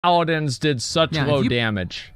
Paladins did such low damage.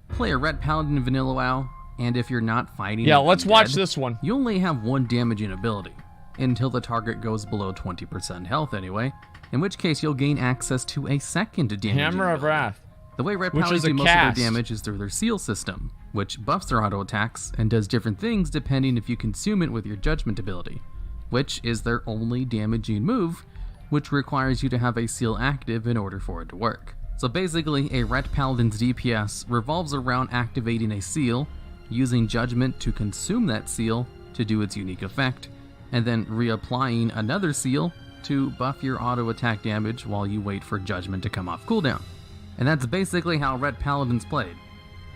Play a Red Paladin in Vanilla WoW, and if you're not fighting... Yeah, let's watch this one. You only have one damaging ability, until the target goes below 20% health anyway, in which case you'll gain access to a second damaging Hammer of Wrath. The way Red Paladins do most of their damage is through their seal system, which buffs their auto attacks and does different things depending if you consume it with your judgment ability, which is their only damaging move, which requires you to have a seal active in order for it to work. So basically, a Red Paladin's DPS revolves around activating a seal, using judgment to consume that seal to do its unique effect, and then reapplying another seal to buff your auto attack damage while you wait for judgment to come off cooldown. And that's basically how Red Paladins played.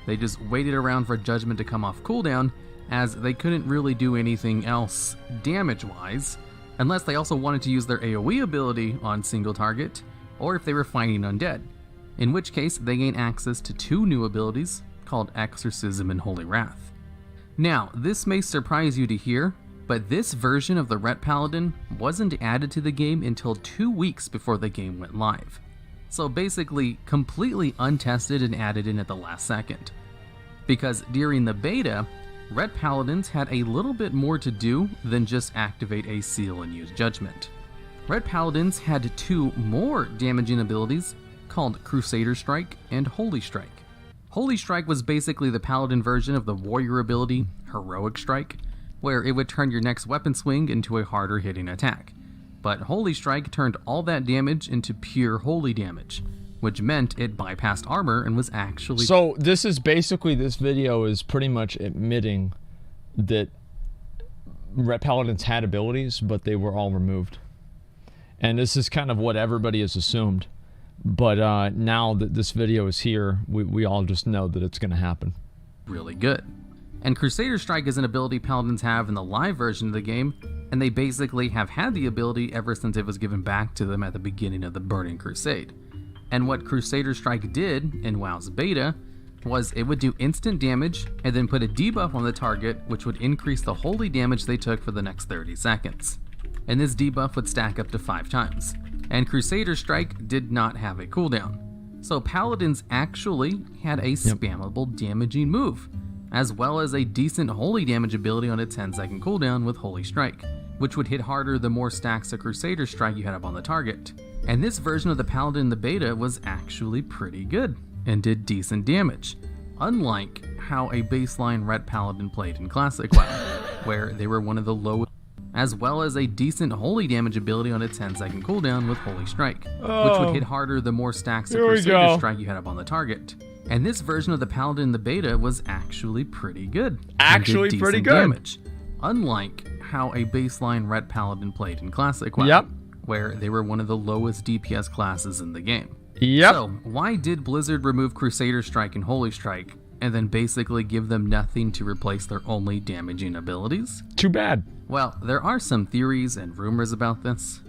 They just waited around for judgment to come off cooldown, as they couldn't really do anything else damage-wise, unless they also wanted to use their AoE ability on single target, or if they were fighting undead, in which case they gain access to two new abilities called Exorcism and Holy Wrath. Now, this may surprise you to hear, but this version of the Ret Paladin wasn't added to the game until 2 weeks before the game went live. So basically, completely untested and added in at the last second. Because during the beta, Ret Paladins had a little bit more to do than just activate a seal and use judgment. Ret Paladins had two more damaging abilities called Crusader Strike and Holy Strike. Holy Strike was basically the Paladin version of the warrior ability Heroic Strike, where it would turn your next weapon swing into a harder hitting attack. But Holy Strike turned all that damage into pure holy damage, which meant it bypassed armor and was actually... So this is basically, this video is pretty much admitting that Ret Paladins had abilities, but they were all removed. And this is kind of what everybody has assumed. But now that this video is here, we all just know that it's going to happen. Really good. And Crusader Strike is an ability Paladins have in the live version of the game, and they basically have had the ability ever since it was given back to them at the beginning of the Burning Crusade. And what Crusader Strike did in WoW's beta was it would do instant damage and then put a debuff on the target, which would increase the holy damage they took for the next 30 seconds. And this debuff would stack up to 5 times. And Crusader Strike did not have a cooldown. So Paladins actually had a spammable damaging move, as well as a decent holy damage ability on a 10-second cooldown with Holy Strike, which would hit harder the more stacks of Crusader Strike you had up on the target. And this version of the Paladin in the beta was actually pretty good, and did decent damage, unlike how a baseline Ret Paladin played in Classic WoW, where they were one of the lowest, as well as a decent holy damage ability on a 10-second cooldown with Holy Strike, which would hit harder the more stacks of Crusader Strike you had up on the target. And this version of the Paladin in the beta was actually pretty good. Actually pretty good. Damage, unlike how a baseline Ret Paladin played in Classic WoW, where they were one of the lowest DPS classes in the game. So, why did Blizzard remove Crusader Strike and Holy Strike, and then basically give them nothing to replace their only damaging abilities? Too bad. Well, there are some theories and rumors about this,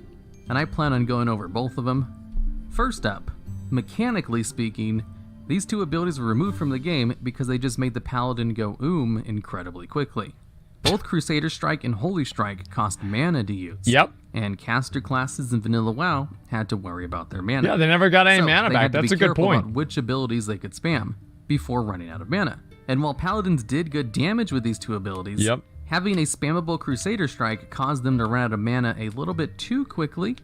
and I plan on going over both of them. First up, mechanically speaking, these two abilities were removed from the game because they just made the Paladin go incredibly quickly. Both Crusader Strike and Holy Strike cost mana to use. And caster classes in Vanilla WoW had to worry about their mana. Yeah, they never got any mana back. That's a good point. About which abilities they could spam before running out of mana. And while Paladins did good damage with these two abilities, having a spammable Crusader Strike caused them to run out of mana a little bit too quickly,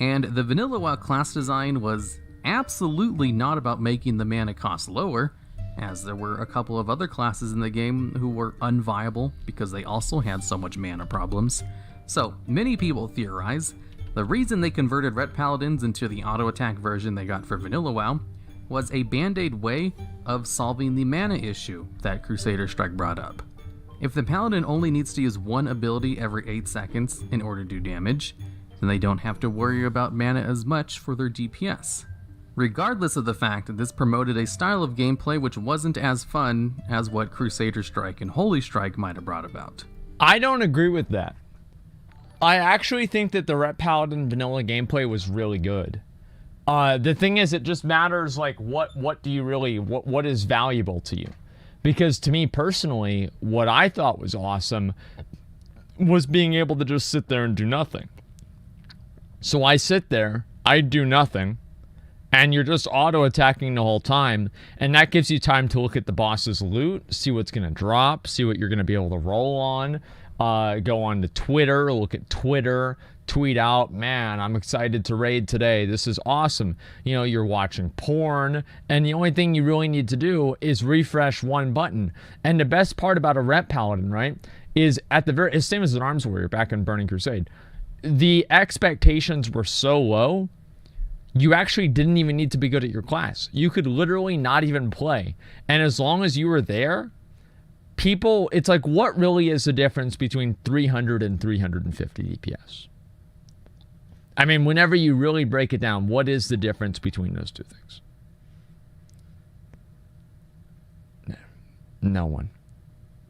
and the Vanilla WoW class design was absolutely not about making the mana cost lower, as there were a couple of other classes in the game who were unviable because they also had so much mana problems. So, many people theorize the reason they converted Ret Paladins into the auto attack version they got for Vanilla WoW was a band-aid way of solving the mana issue that Crusader Strike brought up. If the Paladin only needs to use one ability every 8 seconds in order to do damage, then they don't have to worry about mana as much for their DPS. Regardless of the fact that this promoted a style of gameplay which wasn't as fun as what Crusader Strike and Holy Strike might have brought about. I don't agree with that. I actually think that the Ret Paladin vanilla gameplay was really good. The thing is, it just matters like what do you really, what is valuable to you? Because to me personally, what I thought was awesome was being able to just sit there and do nothing. So I sit there, I do nothing, And you're just auto-attacking the whole time. And that gives you time to look at the boss's loot, see what's going to drop, see what you're going to be able to roll on. Go on to Twitter, look at Twitter, tweet out, man, I'm excited to raid today. This is awesome. You know, you're watching porn. And the only thing you really need to do is refresh one button. And the best part about a Rep Paladin, right, is at the very, it's same as an Arms Warrior back in Burning Crusade. The expectations were so low, you actually didn't even need to be good at your class. You could literally not even play. And as long as you were there, people, it's like, what really is the difference between 300 and 350 DPS? I mean, whenever you really break it down, what is the difference between those two things? No one.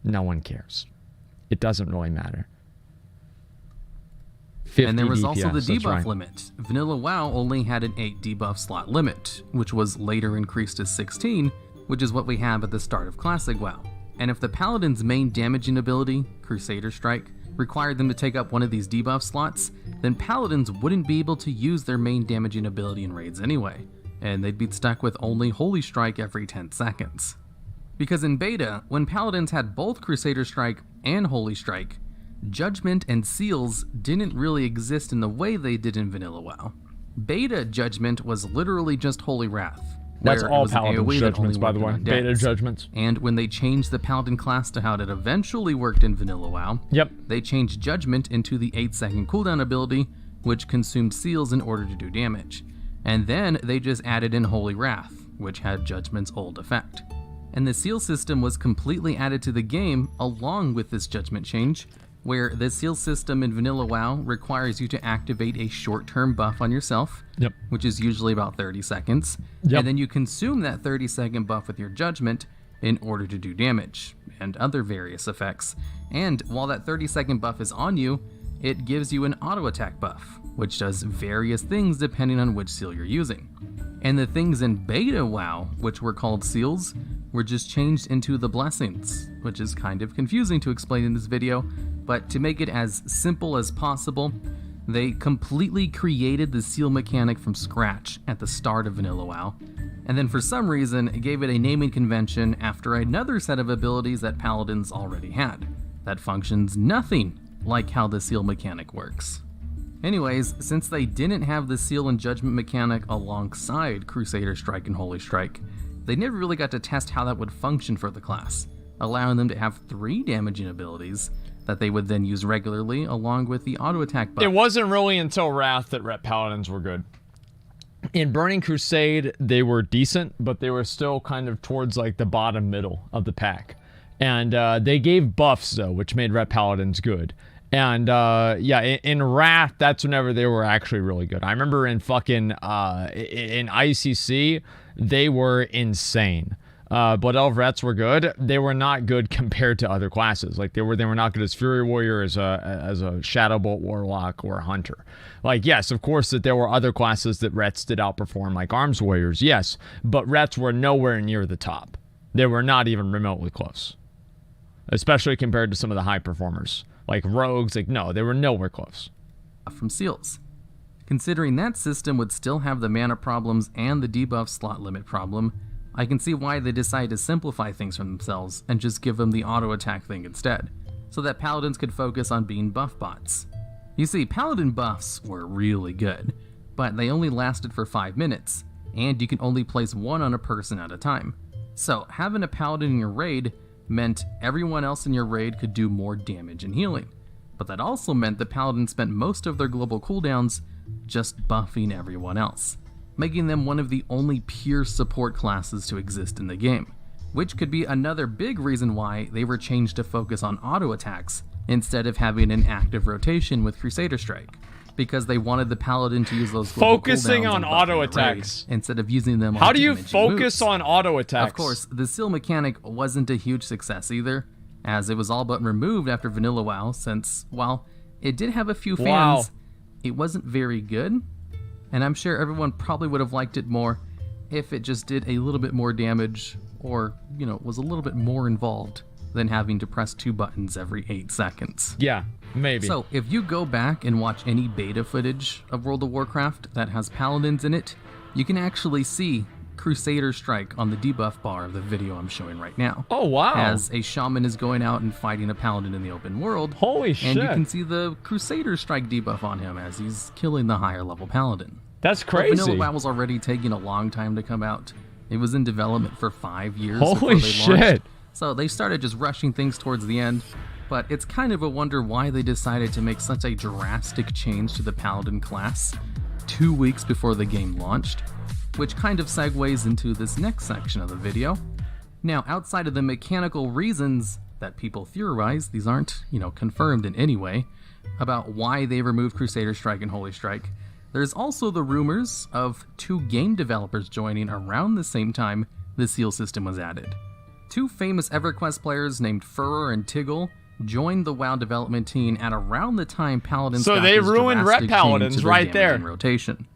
No one cares. It doesn't really matter. And there was DPS, also the debuff right. limit. Vanilla WoW only had an 8 debuff slot limit, which was later increased to 16, which is what we have at the start of Classic WoW. And if the Paladin's main damaging ability, Crusader Strike, required them to take up one of these debuff slots, then Paladins wouldn't be able to use their main damaging ability in raids anyway, and they'd be stuck with only Holy Strike every 10 seconds. Because in beta, when Paladins had both Crusader Strike and Holy Strike, Judgment and Seals didn't really exist in the way they did in Vanilla WoW. Beta Judgment was literally just Holy Wrath. That's all Paladin Judgments, by the way. Beta Judgments. And when they changed the Paladin class to how it eventually worked in Vanilla WoW, they changed Judgment into the 8-second cooldown ability, which consumed Seals in order to do damage. And then they just added in Holy Wrath, which had Judgment's old effect. And the Seal system was completely added to the game along with this Judgment change, where the Seal system in Vanilla WoW requires you to activate a short-term buff on yourself, which is usually about 30 seconds, and then you consume that 30-second buff with your Judgment in order to do damage, and other various effects. And while that 30-second buff is on you, it gives you an auto-attack buff, which does various things depending on which seal you're using. And the things in Beta WoW, which were called seals, were just changed into the blessings, which is kind of confusing to explain in this video, but to make it as simple as possible, they completely created the seal mechanic from scratch at the start of Vanilla WoW, and then for some reason gave it a naming convention after another set of abilities that Paladins already had, that functions nothing like how the seal mechanic works. Anyways, since they didn't have the Seal and Judgment mechanic alongside Crusader Strike and Holy Strike, they never really got to test how that would function for the class, allowing them to have 3 damaging abilities that they would then use regularly along with the auto attack buff. It wasn't really until Wrath that Rep Paladins were good. In Burning Crusade, they were decent, but they were still kind of towards like the bottom middle of the pack. And they gave buffs though, which made Rep Paladins good. And yeah, in Wrath, that's whenever they were actually really good. I remember in fucking in ICC, they were insane. But Elf were good. They were not good compared to other classes. Like they were not good as Fury Warrior, as a Shadowbolt Warlock or a Hunter. Like yes, of course that there were other classes that Rets did outperform, like Arms Warriors. Yes, but Rets were nowhere near the top. They were not even remotely close, especially compared to some of the high performers. Like rogues, like no, they were nowhere close. From seals. Considering that system would still have the mana problems and the debuff slot limit problem, I can see why they decided to simplify things for themselves and just give them the auto attack thing instead, so that Paladins could focus on being buff bots. You see, Paladin buffs were really good, but they only lasted for 5 minutes, and you can only place one on a person at a time. So having a Paladin in your raid meant everyone else in your raid could do more damage and healing, but that also meant the Paladin spent most of their global cooldowns just buffing everyone else, making them one of the only pure support classes to exist in the game, which could be another big reason why they were changed to focus on auto attacks instead of having an active rotation with Crusader Strike, because they wanted the Paladin to use those global focusing on auto attacks instead of using them on how do you damaging focus moves. on auto attacks? Of course, the seal mechanic wasn't a huge success either, as it was all but removed after Vanilla WoW, since while it did have a few fans, it wasn't very good, and I'm sure everyone probably would have liked it more if it just did a little bit more damage, or, you know, was a little bit more involved than having to press 2 buttons every 8 seconds. Yeah, maybe. So if you go back and watch any beta footage of World of Warcraft that has Paladins in it, you can actually see Crusader Strike on the debuff bar of the video I'm showing right now. Oh, wow. As a shaman is going out and fighting a paladin in the open world. Holy shit. And you can see the Crusader Strike debuff on him as he's killing the higher level paladin. That's crazy. But Vanilla WoW was already taking a long time to come out. It was in development for 5 years Holy before they shit. launched. So they started just rushing things towards the end. But it's kind of a wonder why they decided to make such a drastic change to the paladin class 2 weeks before the game launched. Which kind of segues into this next section of the video. Now, outside of the mechanical reasons that people theorize, these aren't, confirmed in any way, about why they removed Crusader Strike and Holy Strike, there's also the rumors of 2 game developers joining around the same time the seal system was added. 2 famous EverQuest players named Furor and Tiggle joined the WoW development team at around the time Paladins so got they this ruined drastic Ret Paladins change to their right there. damage and rotation.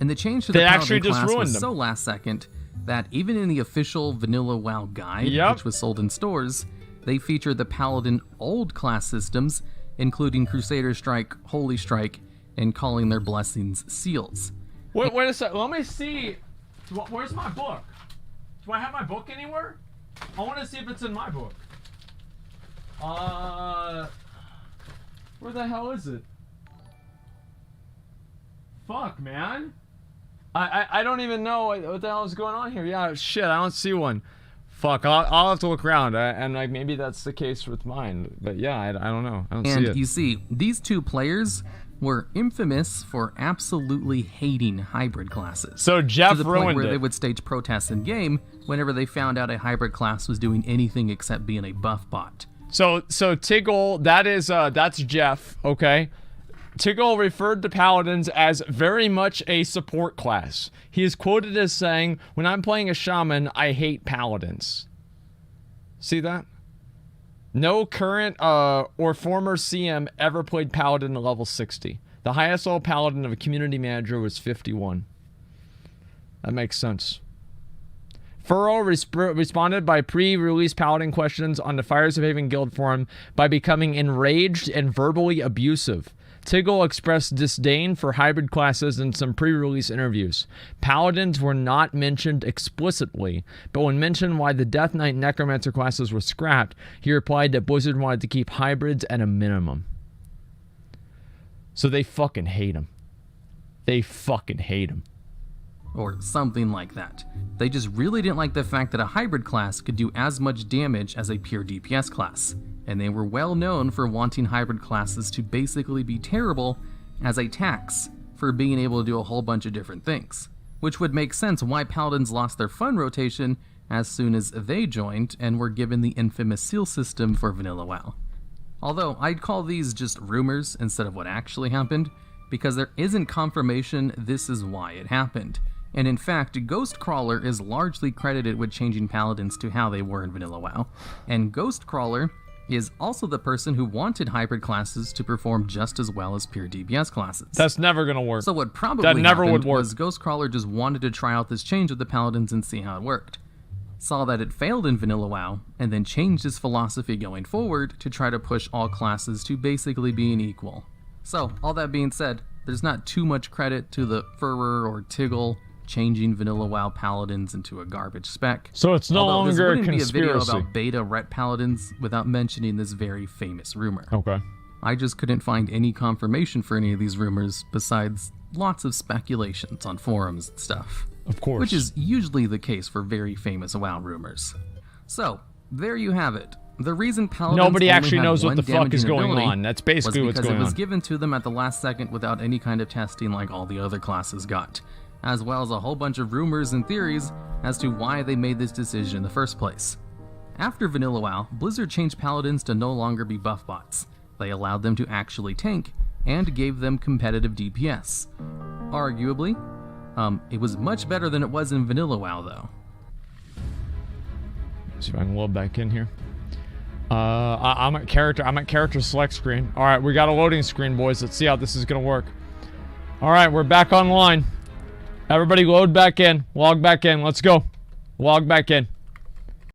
And the change to the Paladin class was so last second that even in the official Vanilla WoW guide, which was sold in stores, they featured the Paladin old class systems, including Crusader Strike, Holy Strike, and calling their blessings seals. Wait a sec. Let me see. Where's my book? Do I have my book anywhere? I want to see if it's in my book. Where the hell is it? Fuck, man. I don't even know what the hell is going on here. Yeah, shit, I don't see one. Fuck, I'll have to look around, and like maybe that's the case with mine. But yeah, I don't know. I don't see it. And you see, these 2 players were infamous for absolutely hating hybrid classes. So Jeff to the point ruined where it. they would stage protests in game whenever they found out a hybrid class was doing anything except being a buff bot. So Tiggle, that's Jeff, okay? Tiggle referred to Paladins as very much a support class. He is quoted as saying, "When I'm playing a shaman, I hate Paladins." See that? No current or former CM ever played Paladin to level 60. The highest level Paladin of a community manager was 51. That makes sense. Furrow responded by pre-release Paladin questions on the Fires of Haven Guild forum by becoming enraged and verbally abusive. Tiggle expressed disdain for hybrid classes in some pre-release interviews. Paladins were not mentioned explicitly, but when mentioned why the Death Knight and Necromancer classes were scrapped, he replied that Blizzard wanted to keep hybrids at a minimum. So they fucking hate him. They fucking hate him. Or something like that. They just really didn't like the fact that a hybrid class could do as much damage as a pure DPS class. And they were well known for wanting hybrid classes to basically be terrible as a tax for being able to do a whole bunch of different things. Which would make sense why Paladins lost their fun rotation as soon as they joined and were given the infamous seal system for Vanilla WoW. Although I'd call these just rumors instead of what actually happened, because there isn't confirmation this is why it happened. And in fact, Ghostcrawler is largely credited with changing Paladins to how they were in Vanilla WoW. And Ghostcrawler is also the person who wanted hybrid classes to perform just as well as pure DPS classes. That's never gonna work. So what probably happened was Ghostcrawler just wanted to try out this change with the Paladins and see how it worked. Saw that it failed in Vanilla WoW, and then changed his philosophy going forward to try to push all classes to basically being equal. So, all that being said, there's not too much credit to the Furor or Tiggle changing Vanilla WoW Paladins into a garbage spec. So it's no longer a conspiracy. This wouldn't be a video about beta Ret Paladins without mentioning this very famous rumor. Okay. I just couldn't find any confirmation for any of these rumors besides lots of speculations on forums and stuff. Of course. Which is usually the case for very famous WoW rumors. So, there you have it. The reason Paladins nobody actually only knows had what the fuck is going on. That's basically what's going on. Because it was given to them at the last second without any kind of testing like all the other classes got, as well as a whole bunch of rumors and theories as to why they made this decision in the first place. After Vanilla WoW, Blizzard changed Paladins to no longer be buff bots. They allowed them to actually tank, and gave them competitive DPS. Arguably, it was much better than it was in Vanilla WoW though. See if I can load back in here. I'm at character select screen. All right, we got a loading screen, boys. Let's see how this is gonna work. All right, we're back online. Everybody load back in, log back in. Let's go. Log back in.